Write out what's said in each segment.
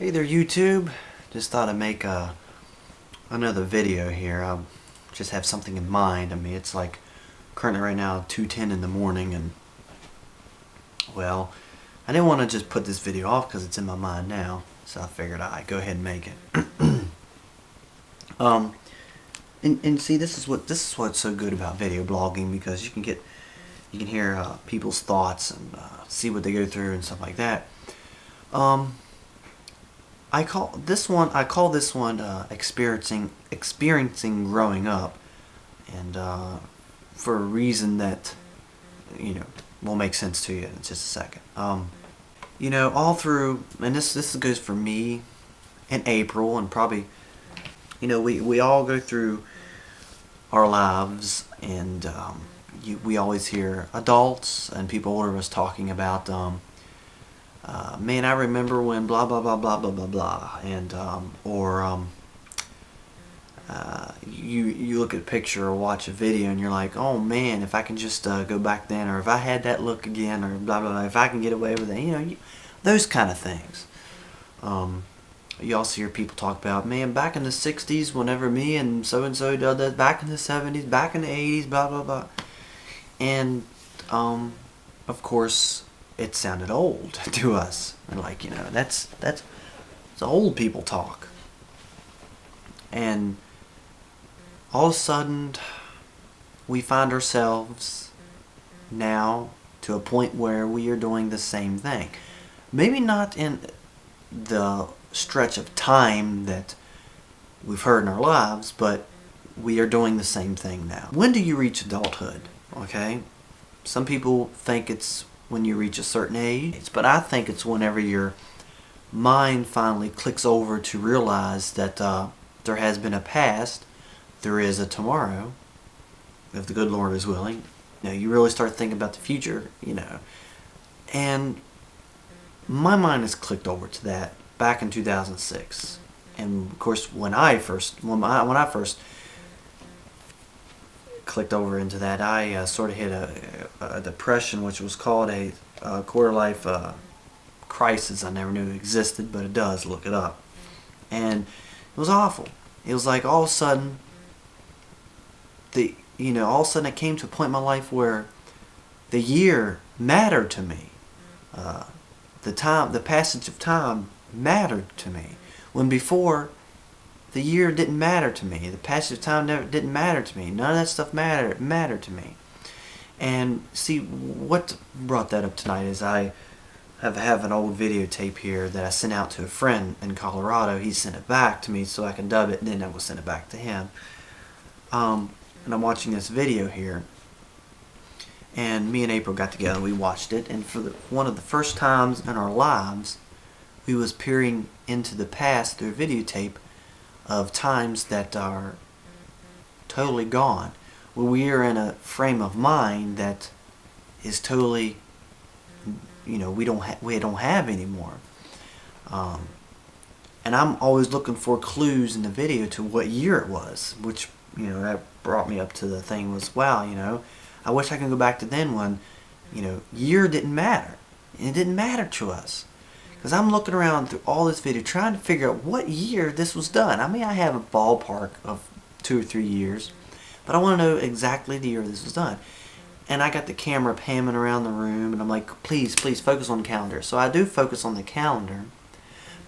Hey there YouTube, just thought I'd make another video here. I just have something in mind. I mean, it's like currently right now 2:10 in the morning, and well, I didn't want to just put this video off because it's in my mind now, so I figured I'd go ahead and make it. um and see, this is what's so good about video blogging, because you can hear people's thoughts and see what they go through and stuff like that. um I call this one experiencing growing up, and for a reason that will make sense to you in just a second. All through, and this goes for me and April, and probably we all go through our lives, and we always hear adults and people older than us talking about man, I remember when blah blah blah blah blah blah blah, and you look at a picture or watch a video and you're like, oh man, if I can just go back then, or if I had that look again, or blah blah blah, if I can get away with it, those kind of things. You also hear people talk about, man, back in the 60s, whenever me and so did that, back in the 70s, back in the 80s, blah blah blah, and of course it sounded old to us. And like, that's old people talk. And all of a sudden we find ourselves now to a point where we are doing the same thing. Maybe not in the stretch of time that we've heard in our lives, but we are doing the same thing now. When do you reach adulthood? Okay? Some people think it's when you reach a certain age, but I think it's whenever your mind finally clicks over to realize that there has been a past, there is a tomorrow, if the good Lord is willing. You really start thinking about the future, and my mind has clicked over to that back in 2006. And of course, when I first clicked over into that, I sort of hit a depression, which was called a quarter life crisis. I never knew it existed, but it does. Look it up. And it was awful. It was like all of a sudden, all of a sudden, it came to a point in my life where the year mattered to me. The passage of time mattered to me, when before the year didn't matter to me. The passage of time didn't matter to me. None of that stuff mattered to me. And see, what brought that up tonight is I have an old videotape here that I sent out to a friend in Colorado. He sent it back to me so I can dub it, and then I will send it back to him. And I'm watching this video here, and me and April got together. We watched it, and for one of the first times in our lives, we was peering into the past through a videotape of times that are totally gone. Well, we are in a frame of mind that is totally, we don't have anymore. And I'm always looking for clues in the video to what year it was, which that brought me up to the thing was, wow, I wish I could go back to then when year didn't matter. It didn't matter to us. Because I'm looking around through all this video trying to figure out what year this was done. I mean, I have a ballpark of 2 or 3 years, but I want to know exactly the year this was done. And I got the camera panning around the room, and I'm like, please focus on the calendar. So I do focus on the calendar,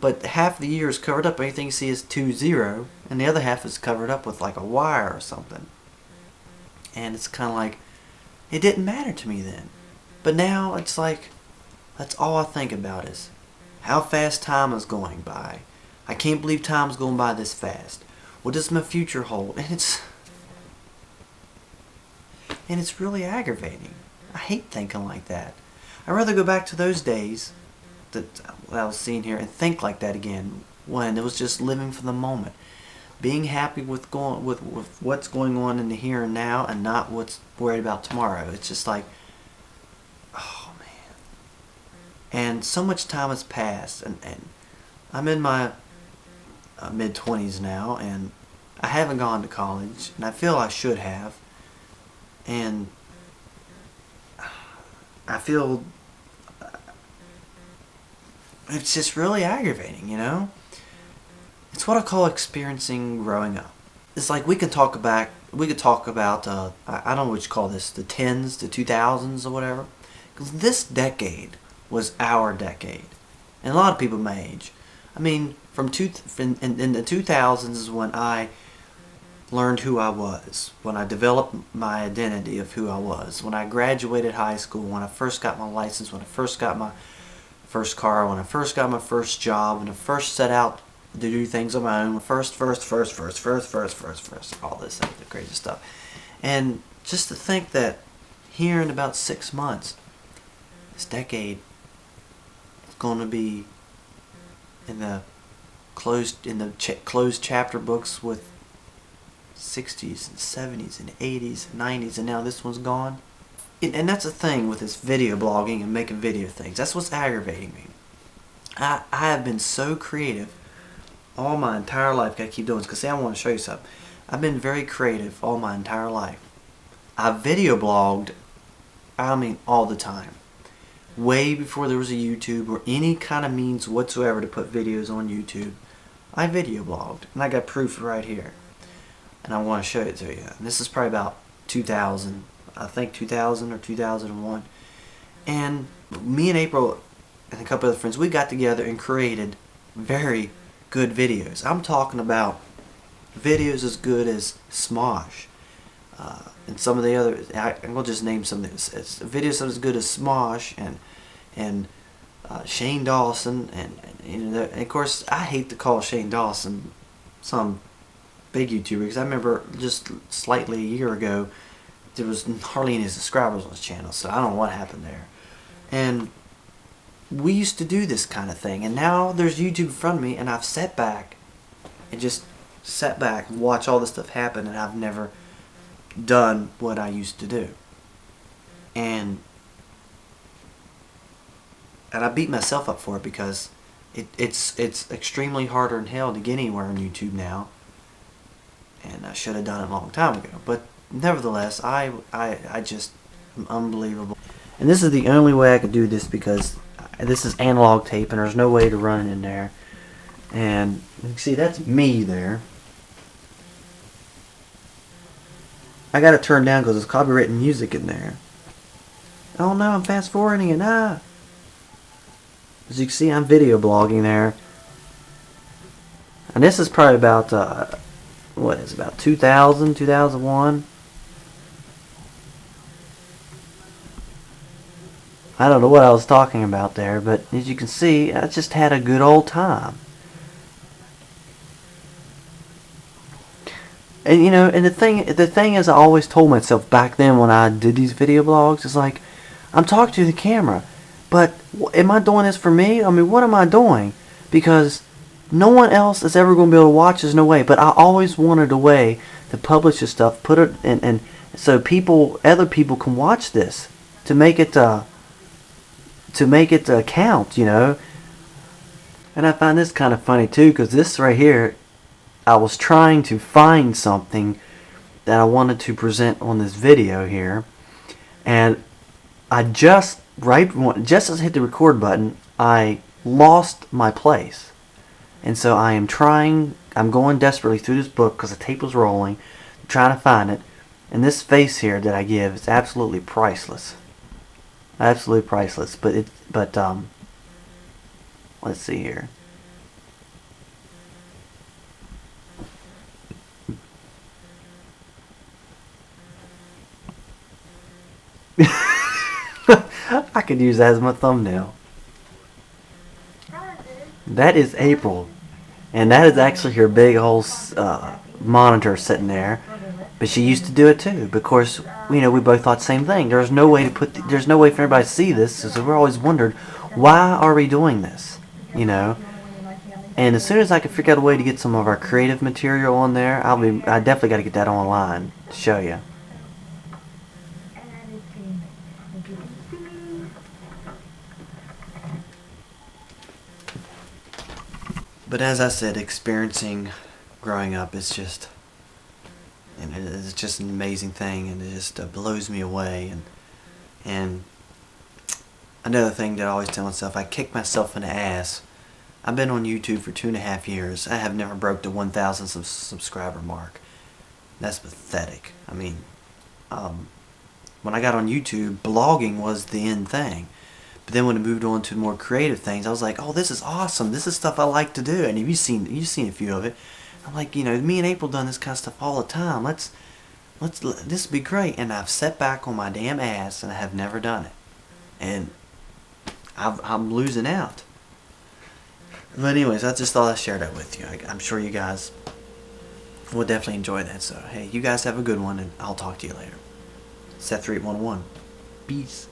but half the year is covered up. Everything you see is 2-0, and the other half is covered up with like a wire or something. And it's kind of like, it didn't matter to me then. But now it's like, that's all I think about is how fast time is going by. I can't believe time's going by this fast. What does my future hold? And it's really aggravating. I hate thinking like that. I'd rather go back to those days that I was seeing here and think like that again, when it was just living for the moment, being happy with what's going on in the here and now, and not what's worried about tomorrow. It's just like, oh man. And so much time has passed, and I'm in my mid-20s now, and I haven't gone to college, and I feel I should have. And I feel it's just really aggravating, you know? It's what I call experiencing growing up. It's like we could talk about, I don't know what you call this, the tens, the 2000s or whatever. Because this decade was our decade. And a lot of people my age. I mean, in the 2000s is when I learned who I was, when I developed my identity of who I was, when I graduated high school, when I first got my license, when I first got my first car, when I first got my first job, when I first set out to do things on my own, first, all this the crazy stuff. And just to think that here in about 6 months, this decade is going to be in the closed chapter books with 60s and 70s and 80s and 90s, and now this one's gone. And that's the thing with this video blogging and making video things. That's what's aggravating me. I have been so creative all my entire life. Gotta keep doing this because see, I want to show you something. I've been very creative all my entire life. I video blogged, I mean, all the time. Way before there was a YouTube or any kind of means whatsoever to put videos on YouTube, I video blogged. And I got proof right here. And I want to show it to you. And this is probably about 2000, I think 2000 or 2001. And me and April and a couple other friends, we got together and created very good videos. I'm talking about videos as good as Smosh. And some of the other, I'm going to just name some of this. It's videos as good as Smosh and Shane Dawson. And you know, and of course, I hate to call Shane Dawson some big YouTuber because I remember just slightly a year ago there was hardly any subscribers on his channel, so I don't know what happened there. And we used to do this kind of thing, and now there's YouTube in front of me, and I've sat back and watch all this stuff happen, and I've never done what I used to do. And I beat myself up for it because it's extremely harder than hell to get anywhere on YouTube now. And I should have done it a long time ago. But nevertheless, I just am unbelievable. And this is the only way I could do this because this is analog tape and there's no way to run it in there. And you can see that's me there. I got to turn down because there's copyrighted music in there. Oh no, I'm fast forwarding it. As you can see, I'm video blogging there. And this is probably about, what is it, about 2000, 2001? I don't know what I was talking about there, but as you can see, I just had a good old time. And you know, and the thing is, I always told myself back then when I did these video blogs, it's like, I'm talking to the camera, but am I doing this for me? I mean, what am I doing? Because no one else is ever going to be able to watch this, no way. But I always wanted a way to publish this stuff, put it in, and so other people can watch this to make it count, you know. And I find this kind of funny too, because this right here, I was trying to find something that I wanted to present on this video here, and I just as I hit the record button, I lost my place. And so I'm going desperately through this book because the tape was rolling, trying to find it. And this face here that I give is absolutely priceless. Absolutely priceless. But let's see here. I could use that as my thumbnail. That is April. And that is actually her big old monitor sitting there. But she used to do it too. But of course, you know, we both thought the same thing. There's no way for everybody to see this. So we always wondered, why are we doing this? You know. And as soon as I can figure out a way to get some of our creative material on there, I definitely got to get that online to show you. But as I said, experiencing growing up is just, and it's just an amazing thing, and it just blows me away. And another thing that I always tell myself, I kick myself in the ass. I've been on YouTube for 2.5 years. I have never broke the 1,000 subscriber mark. That's pathetic. I mean, when I got on YouTube, blogging was the end thing. But then when I moved on to more creative things, I was like, oh, this is awesome. This is stuff I like to do. And you've seen a few of it. I'm like, me and April done this kind of stuff all the time. This would be great. And I've sat back on my damn ass and I have never done it. And I'm losing out. But anyways, I just thought I'd share that with you. I'm sure you guys will definitely enjoy that. So, hey, you guys have a good one, and I'll talk to you later. Seth311. Peace.